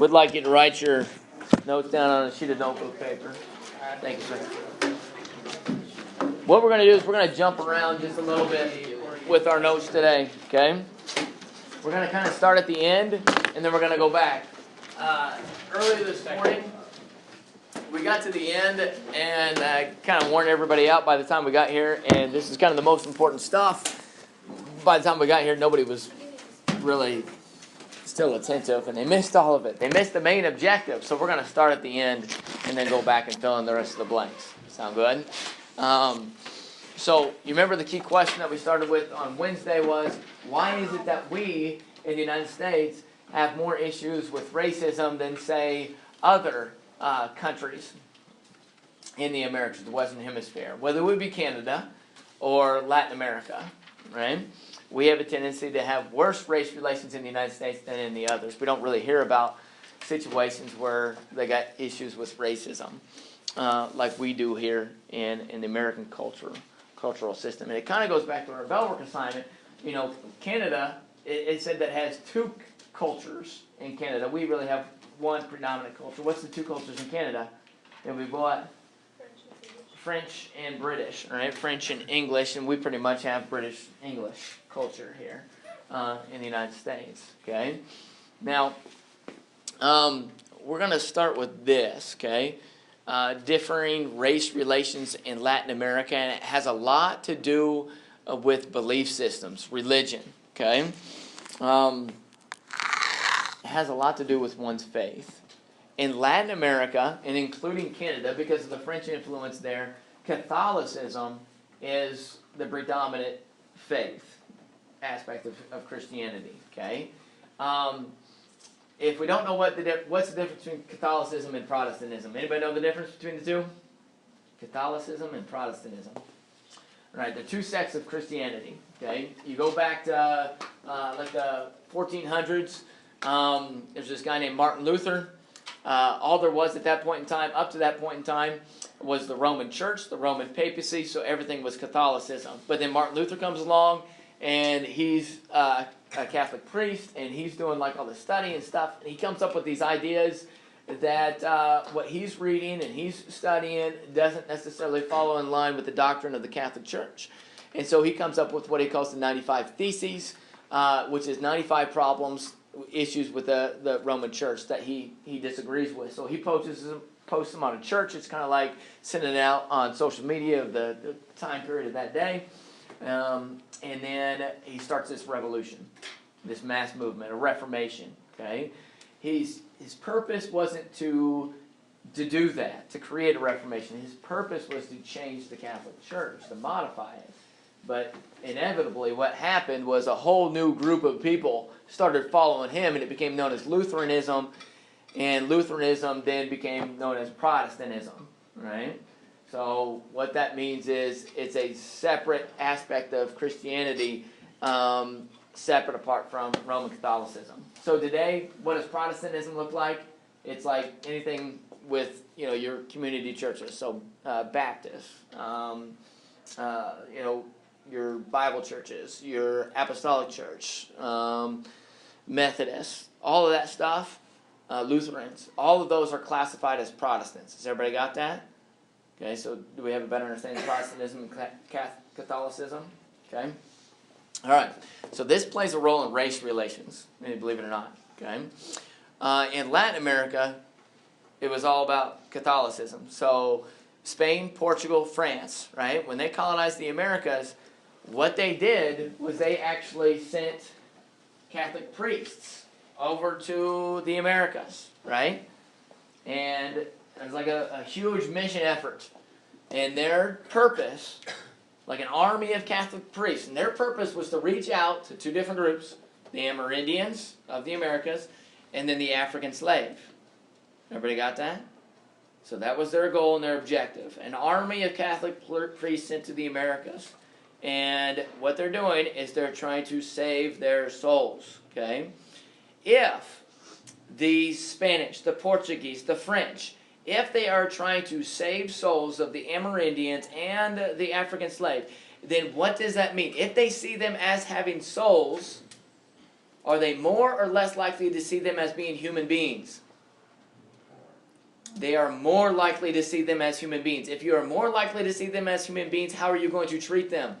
Would like you to write your notes down on a sheet of notebook paper. Thank you, sir. What we're going to do is we're going to jump around just a little bit with our notes today, okay? We're going to kind of start at the end, and then we're going to go back. Early this morning, we got to the end, and I kind of warned everybody out by the time we got here, and this is kind of the most important stuff. By the time we got here, nobody was really still attentive, and they missed all of it. They missed the main objective, so we're going to start at the end and then go back and fill in the rest of the blanks. Sound good? So you remember the key question that we started with on Wednesday was, why is it that we in the United States have more issues with racism than, say, other countries in the Americas, the Western Hemisphere, whether it would be Canada or Latin America, right? We have a tendency to have worse race relations in the United States than in the others. We don't really hear about situations where they got issues with racism like we do here in the American cultural system. And it kind of goes back to our Bellwork assignment. You know, Canada, it said that has two cultures in Canada. We really have one predominant culture. What's the two cultures in Canada? And we've got French and British, right? French and English, and we pretty much have British English culture here in the United States, okay? Now, we're going to start with this, okay? Differing race relations in Latin America, and it has a lot to do with belief systems, religion, okay? It has a lot to do with one's faith. In Latin America, and including Canada, because of the French influence there, Catholicism is the predominant faith aspect of Christianity, okay? If we don't know what's the difference between Catholicism and Protestantism? Anybody know the difference between the two? Catholicism and Protestantism. Right, they're two sects of Christianity, okay? You go back to like the 1400s, there's this guy named Martin Luther. All there was at that point in time, up to that point in time, was the Roman Church, the Roman papacy, so everything was Catholicism. But then Martin Luther comes along, and he's a Catholic priest, and he's doing like all the study and stuff, and he comes up with these ideas that what he's reading and he's studying doesn't necessarily follow in line with the doctrine of the Catholic Church. And so he comes up with what he calls the 95 Theses, which is 95 issues with the Roman Church that he disagrees with. So he posts them on a church. It's kind of like sending it out on social media of the time period of that day. And then he starts this revolution, this mass movement, a reformation. Okay, his purpose wasn't to do that, to create a reformation. His purpose was to change the Catholic Church, to modify it. But inevitably, what happened was a whole new group of people started following him, and it became known as Lutheranism, and Lutheranism then became known as Protestantism, right? So what that means is it's a separate aspect of Christianity, separate apart from Roman Catholicism. So today, what does Protestantism look like? It's like anything with, you know, your community churches, so Baptist, you know, your Bible churches, your Apostolic Church, Methodists, all of that stuff, Lutherans, all of those are classified as Protestants. Has everybody got that? Okay, so do we have a better understanding of Protestantism and Catholicism? Okay. All right, so this plays a role in race relations, believe it or not. Okay. In Latin America, it was all about Catholicism. So Spain, Portugal, France, right? When they colonized the Americas, what they did was they actually sent Catholic priests over to the Americas, right? And it was like a huge mission effort. And their purpose, like an army of Catholic priests, and their purpose was to reach out to two different groups, the Amerindians of the Americas, and then the African slave. Everybody got that? So that was their goal and their objective. An army of Catholic priests sent to the Americas. And what they're doing is they're trying to save their souls, okay? If the Spanish, the Portuguese, the French, if they are trying to save souls of the Amerindians and the African slave, then what does that mean? If they see them as having souls, are they more or less likely to see them as being human beings? they are more likely to see them as human beings. If you are more likely to see them as human beings, how are you going to treat them?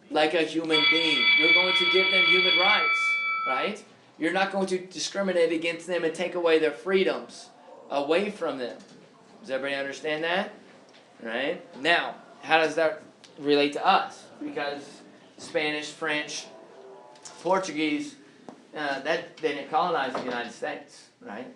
Like a human being. You're going to give them human rights, right? You're not going to discriminate against them and take away their freedoms away from them. Does everybody understand that? Right? Now, how does that relate to us? Because Spanish, French, Portuguese, they didn't colonize the United States, right?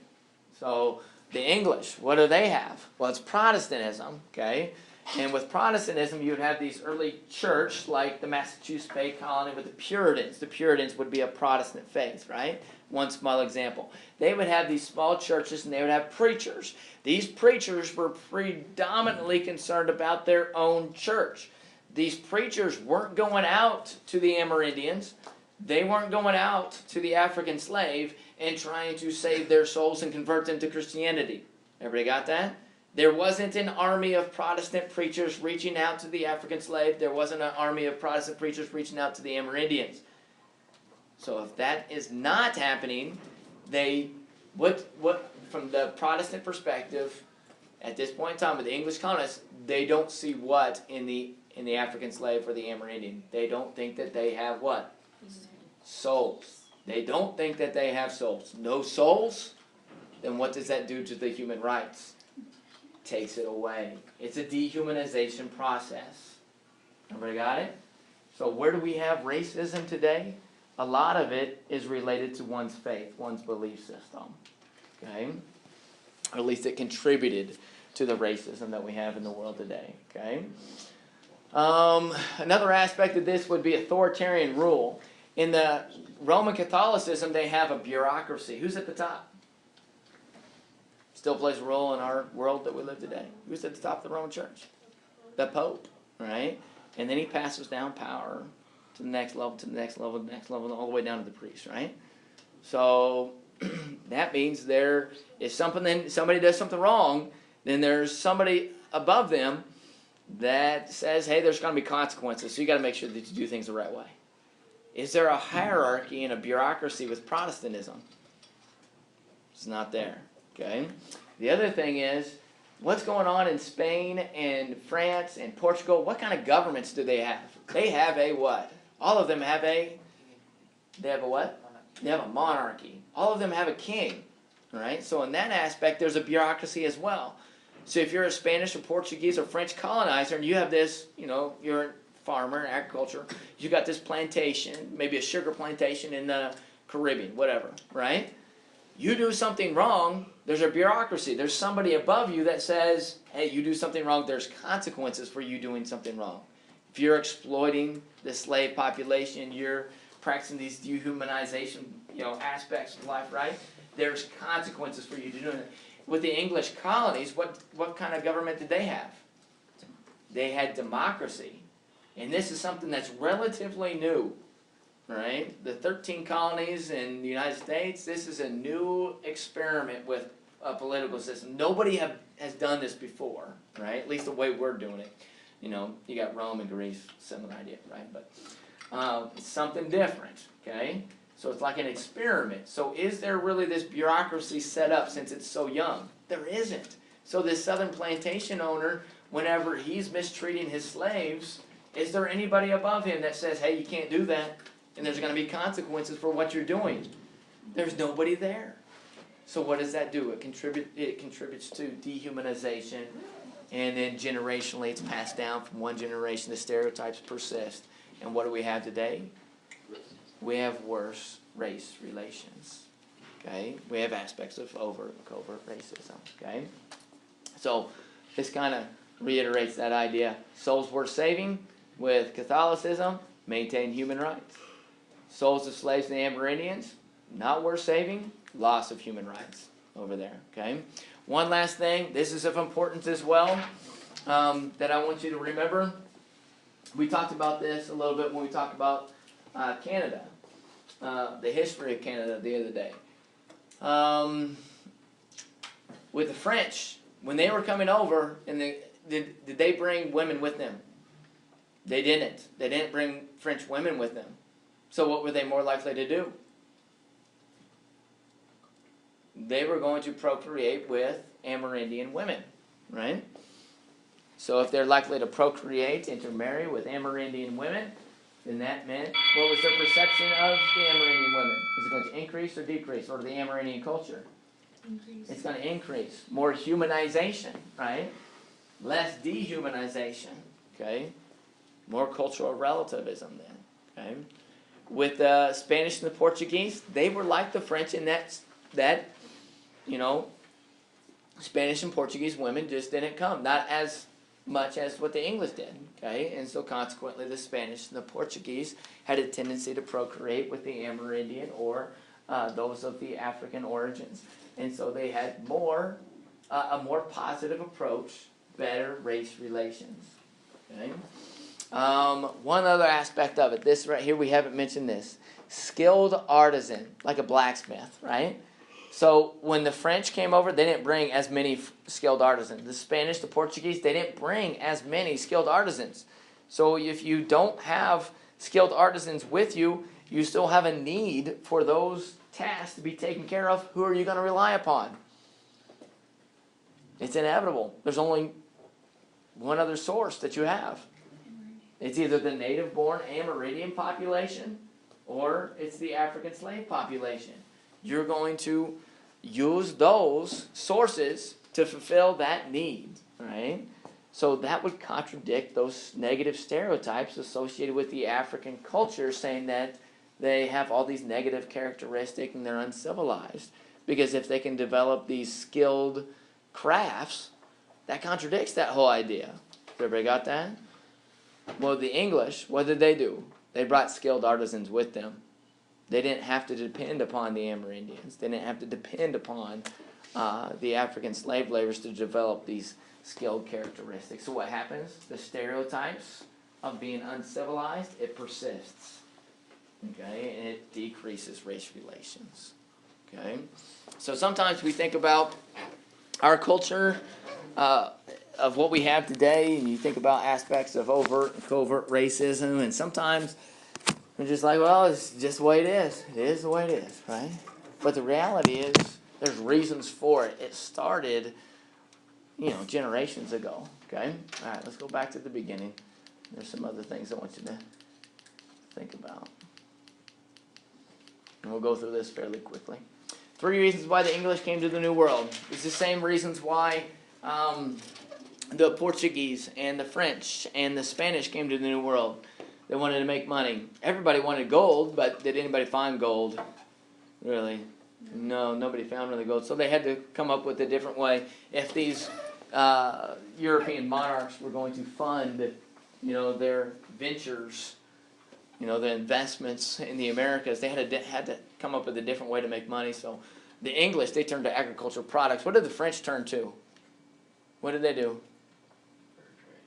So the English, what do they have? Well, it's Protestantism, okay? And with Protestantism, you would have these early church, like the Massachusetts Bay Colony with the Puritans. The Puritans would be a Protestant faith, right? One small example. They would have these small churches, and they would have preachers. These preachers were predominantly concerned about their own church. These preachers weren't going out to the Amerindians. They weren't going out to the African slave and trying to save their souls and convert them to Christianity. Everybody got that? There wasn't an army of Protestant preachers reaching out to the African slave. There wasn't an army of Protestant preachers reaching out to the Amerindians. So if that is not happening, from the Protestant perspective, at this point in time with the English colonists, they don't see what in the African slave or the Amerindian. They don't think that they have what? Souls. They don't think that they have souls. No souls? Then what does that do to the human rights? Takes it away. It's a dehumanization process. Everybody got it? So where do we have racism today? A lot of it is related to one's faith, one's belief system. Okay? Or at least it contributed to the racism that we have in the world today. Okay? Another aspect of this would be authoritarian rule. In the Roman Catholicism, they have a bureaucracy. Who's at the top? Still plays a role in our world that we live today. Who's at the top of the Roman Church? The Pope, right? And then he passes down power to the next level, to the next level, to the next level, all the way down to the priest, right? So that means if somebody does something wrong, then there's somebody above them that says, hey, there's going to be consequences, so you got to make sure that you do things the right way. Is there a hierarchy and a bureaucracy with Protestantism? It's not there. Okay. The other thing is, what's going on in Spain and France and Portugal? What kind of governments do they have? They have a what? All of them have they have a what? They have a monarchy. All of them have a king. Right? So in that aspect, there's a bureaucracy as well. So if you're a Spanish or Portuguese or French colonizer and you have this, you're a farmer in agriculture, you got this plantation, maybe a sugar plantation in the Caribbean, whatever, right? You do something wrong, there's a bureaucracy. There's somebody above you that says, hey, you do something wrong, there's consequences for you doing something wrong. If you're exploiting the slave population, you're practicing these dehumanization, aspects of life, right? There's consequences for you doing it. With the English colonies, what kind of government did they have? They had democracy. And this is something that's relatively new. Right? The 13 colonies in the United States, this is a new experiment with a political system. Nobody has done this before, right? At least the way we're doing it. You got Rome and Greece, similar idea, right? But it's something different, okay? So it's like an experiment. So is there really this bureaucracy set up since it's so young? There isn't. So this southern plantation owner, whenever he's mistreating his slaves, is there anybody above him that says, hey, you can't do that? And there's going to be consequences for what you're doing. There's nobody there. So what does that do? It contributes to dehumanization, and then generationally it's passed down from one generation. The stereotypes persist. And what do we have today? We have worse race relations. Okay? We have aspects of overt and covert racism. Okay? So this kind of reiterates that idea. Souls worth saving with Catholicism, maintain human rights. Souls of slaves and the Amerindians, not worth saving, loss of human rights over there, okay? One last thing, this is of importance as well, that I want you to remember. We talked about this a little bit when we talked about Canada, the history of Canada the other day. With the French, when they were coming over, did they bring women with them? They didn't. They didn't bring French women with them. So what were they more likely to do? they were going to procreate with Amerindian women, right? So if they're likely to procreate, intermarry with Amerindian women, then that meant, what was their perception of the Amerindian women? Is it going to increase or decrease, or the Amerindian culture? Increase. It's going to increase. More humanization, right? Less dehumanization, okay? More cultural relativism then, okay? With the Spanish and the Portuguese, they were like the French in that Spanish and Portuguese women just didn't come. Not as much as what the English did, okay? And so consequently, the Spanish and the Portuguese had a tendency to procreate with the Amerindian or those of the African origins. And so they had a more positive approach, better race relations, okay? One other aspect of it, this right here, we haven't mentioned this. Skilled artisan, like a blacksmith, right? So when the French came over, they didn't bring as many skilled artisans. The Spanish, the Portuguese, they didn't bring as many skilled artisans. So if you don't have skilled artisans with you, you still have a need for those tasks to be taken care of. Who are you going to rely upon? It's inevitable. There's only one other source that you have. It's either the native-born Amerindian population or it's the African slave population. You're going to use those sources to fulfill that need, right? So that would contradict those negative stereotypes associated with the African culture, saying that they have all these negative characteristics and they're uncivilized. Because if they can develop these skilled crafts, that contradicts that whole idea. Everybody got that? Well, the English, what did they do? They brought skilled artisans with them. They didn't have to depend upon the Amerindians. They didn't have to depend upon the African slave laborers to develop these skilled characteristics. So what happens? The stereotypes of being uncivilized, it persists. Okay? And it decreases race relations. Okay? So sometimes we think about our culture of what we have today, and you think about aspects of overt and covert racism, and sometimes we're just like, well, it's just the way it is. It is the way it is, right? But the reality is, there's reasons for it. It started, generations ago, okay? All right, let's go back to the beginning. There's some other things I want you to think about. And we'll go through this fairly quickly. 3 reasons why the English came to the New World. It's the same reasons why the Portuguese and the French and the Spanish came to the New World. They wanted to make money. Everybody wanted gold, but did anybody find gold? Really? No, nobody found really gold. So they had to come up with a different way. If these European monarchs were going to fund, their ventures, the investments in the Americas, they had to come up with a different way to make money. So the English, they turned to agricultural products. What did the French turn to? What did they do?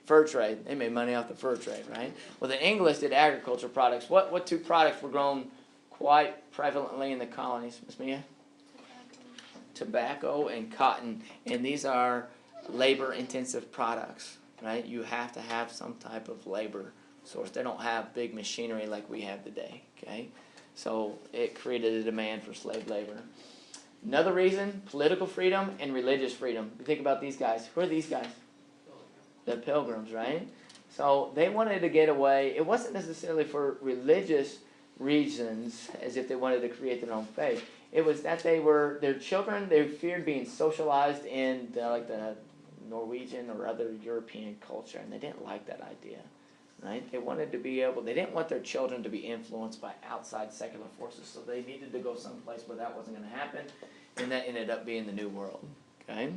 Fur trade. They made money off the fur trade, right? Well, the English did agricultural products. What two products were grown quite prevalently in the colonies, Miss Mia? Tobacco and cotton. And these are labor-intensive products, right? You have to have some type of labor source. They don't have big machinery like we have today, okay? So it created a demand for slave labor. Another reason, political freedom and religious freedom. You think about these guys. Who are these guys? The Pilgrims, right? So they wanted to get away. It wasn't necessarily for religious reasons, as if they wanted to create their own faith. It was that their children, they feared being socialized in the Norwegian or other European culture, and they didn't like that idea, right? They wanted to be able, they didn't want their children to be influenced by outside secular forces, so they needed to go someplace where that wasn't going to happen, and that ended up being the New World, okay?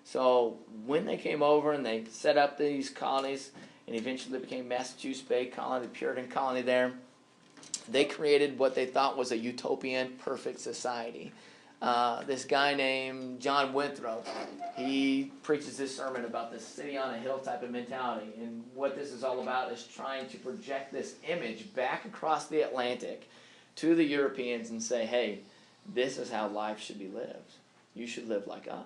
So when they came over and they set up these colonies and eventually became Massachusetts Bay Colony, the Puritan colony there, they created what they thought was a utopian, perfect society. This guy named John Winthrop, he preaches this sermon about the city on a hill type of mentality. And what this is all about is trying to project this image back across the Atlantic to the Europeans and say, hey, this is how life should be lived. You should live like us.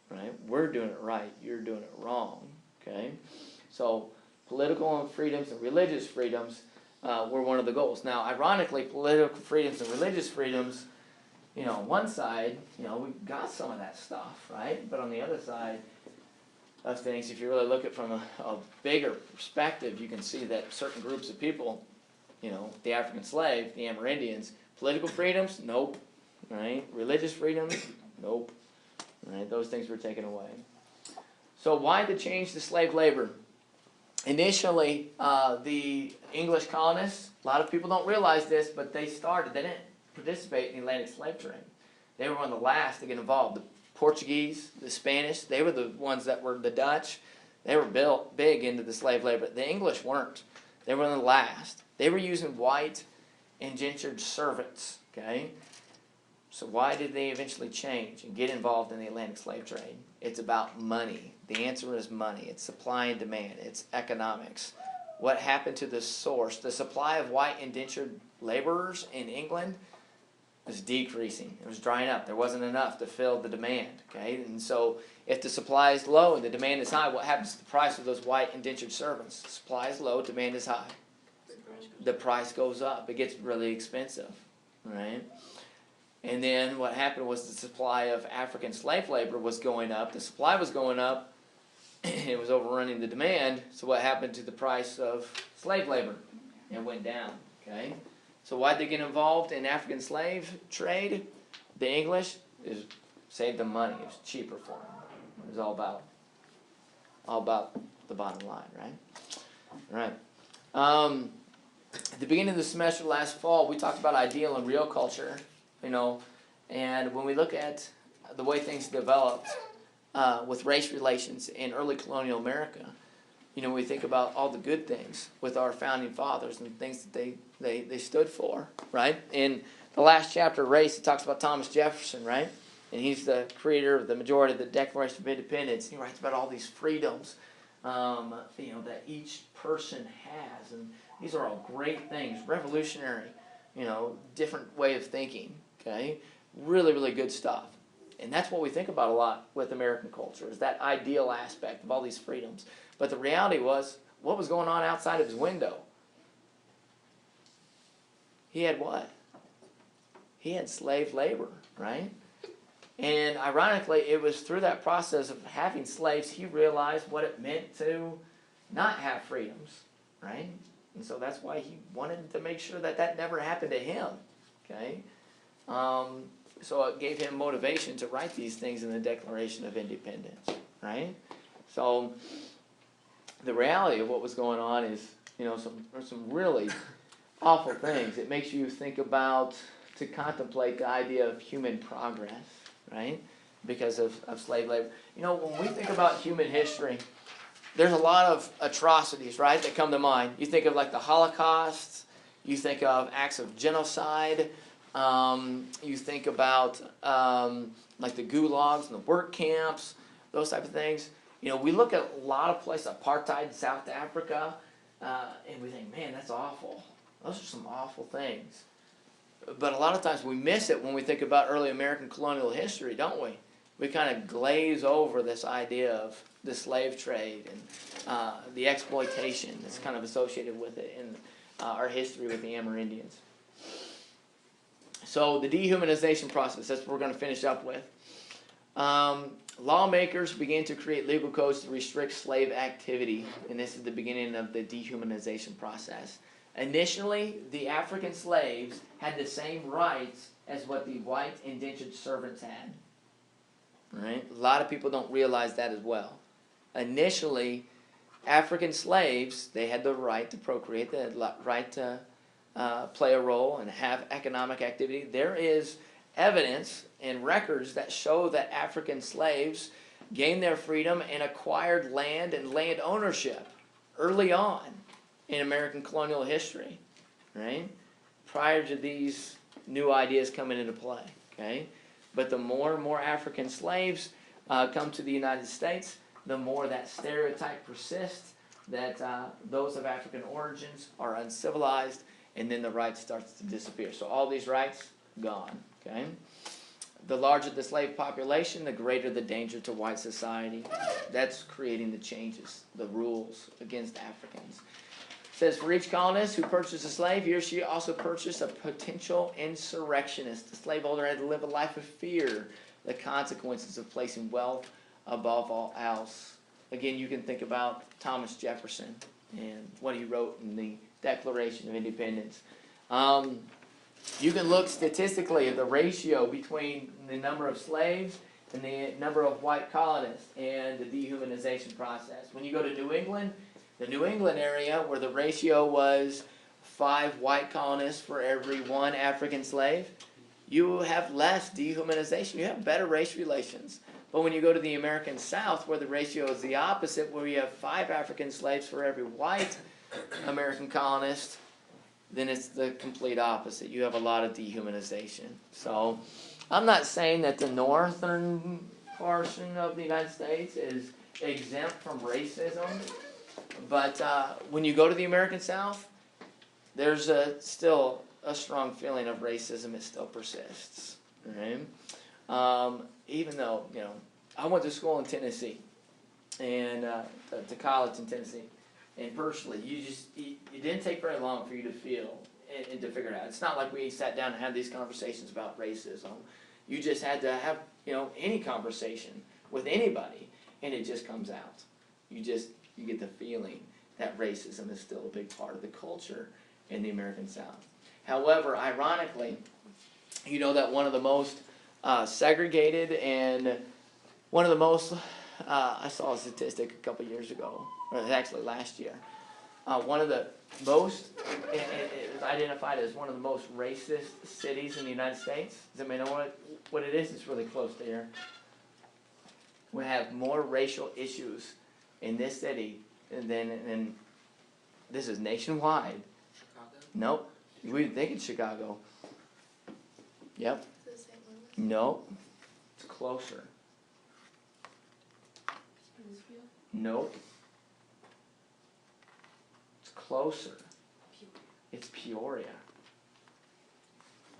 Right? We're doing it right. You're doing it wrong. Okay? So political freedoms and religious freedoms were one of the goals. Now, ironically, political freedoms and religious freedoms one side, we got some of that stuff, right? But on the other side of things, if you really look at it from a bigger perspective, you can see that certain groups of people, the African slave, the Amerindians, political freedoms, nope, right? Religious freedoms, nope, right? Those things were taken away. So why the change to slave labor? Initially, the English colonists, a lot of people don't realize this, but they didn't participate in the Atlantic slave trade. They were one of the last to get involved. The Portuguese, the Spanish, they were the ones that were the Dutch. They were built big into the slave labor. The English weren't. They were one of the last. They were using white indentured servants, okay? So why did they eventually change and get involved in the Atlantic slave trade? It's about money. The answer is money. It's supply and demand. It's economics. What happened to the source? The supply of white indentured laborers in England was decreasing. It was drying up. There wasn't enough to fill the demand, okay? And so if the supply is low and the demand is high, what happens to the price of those white indentured servants? The supply is low, demand is high. The price goes up. It gets really expensive, right? And then what happened was the supply of African slave labor was going up. The supply was going up. It was overrunning the demand. So what happened to the price of slave labor? It went down, okay? So why did they get involved in African slave trade? The English saved them money. It was cheaper for them. It was all about the bottom line, right? All right. At the beginning of the semester last fall, we talked about ideal and real culture, and when we look at the way things developed with race relations in early colonial America, we think about all the good things with our founding fathers and things that they stood for, right? In the last chapter of Race, it talks about Thomas Jefferson, right? And he's the creator of the majority of the Declaration of Independence. He writes about all these freedoms, that each person has, and these are all great things, revolutionary, different way of thinking, okay? Really, really good stuff. And that's what we think about a lot with American culture, is that ideal aspect of all these freedoms. But the reality was, what was going on outside of his window? He had what? He had slave labor, right? And ironically, it was through that process of having slaves, he realized what it meant to not have freedoms, right? And so that's why he wanted to make sure that that never happened to him, okay? So it gave him motivation to write these things in the Declaration of Independence, right? So the reality of what was going on is, some really awful things. It makes you think about, to contemplate the idea of human progress, right? Because of slave labor. When we think about human history, there's a lot of atrocities, right, that come to mind. You think of like the Holocaust, you think of acts of genocide, you think about like the gulags and the work camps, those type of things. We look at a lot of places, apartheid in South Africa, and we think, man, that's awful. Those are some awful things. But a lot of times we miss it when we think about early American colonial history, don't we? We kind of glaze over this idea of the slave trade and the exploitation that's kind of associated with it in our history with the Amerindians. So the dehumanization process, that's what we're going to finish up with. Lawmakers began to create legal codes to restrict slave activity, and this is the beginning of the dehumanization process. Initially, the African slaves had the same rights as what the white indentured servants had. Right? A lot of people don't realize that as well. Initially, African slaves, they had the right to procreate, they had the right to play a role and have economic activity. There is evidence and records that show that African slaves gained their freedom and acquired land and land ownership early on in American colonial history, right? Prior to these new ideas coming into play, okay? But the more and more African slaves come to the United States, the more that stereotype persists, that those of African origins are uncivilized, and then the right starts to disappear. So all these rights, gone, okay? The larger the slave population, the greater the danger to white society. That's creating the changes, the rules against Africans. says, for each colonist who purchased a slave, he or she also purchased a potential insurrectionist. The slaveholder had to live a life of fear, the consequences of placing wealth above all else. Again, you can think about Thomas Jefferson and what he wrote in the Declaration of Independence. You can look statistically at the ratio between the number of slaves and the number of white colonists and the dehumanization process. When you go to New England, the New England area where the ratio was 5 white colonists for every 1 African slave, you have less dehumanization. You have better race relations. But when you go to the American South, where the ratio is the opposite, where you have 5 African slaves for every white American colonist, then it's the complete opposite. You have a lot of dehumanization. So I'm not saying that the northern portion of the United States is exempt from racism, but when you go to the American South, there's still a strong feeling of racism. It still persists. Right? Even though, I went to school in Tennessee, and to college in Tennessee. And personally, it didn't take very long for you to feel and to figure it out. It's not like we sat down and had these conversations about racism. You just had to have, any conversation with anybody, and it just comes out. You get the feeling that racism is still a big part of the culture in the American South. However, ironically, that one of the most segregated and one of the most, I saw a statistic a couple years ago, or actually last year. One of the most, it was identified as one of the most racist cities in the United States. Does anybody know what it is? It's really close to here. We have more racial issues in this city than this is nationwide. Chicago? Nope. We think it's Chicago. Yep. Is it St. Louis? Nope. It's closer. Springfield? Nope. It's closer. It's Peoria.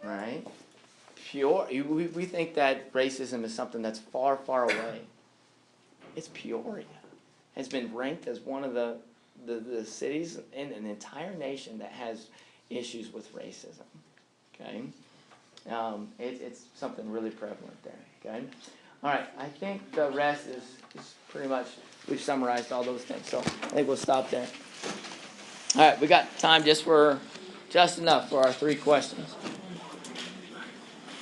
Right? We think that racism is something that's far, far away. It's Peoria. It's been ranked as one of the cities in an entire nation that has issues with racism. Okay? It's something really prevalent there. Okay? All right. I think the rest is pretty much, we've summarized all those things. So I think we'll stop there. All right. We got time just enough for our 3 questions.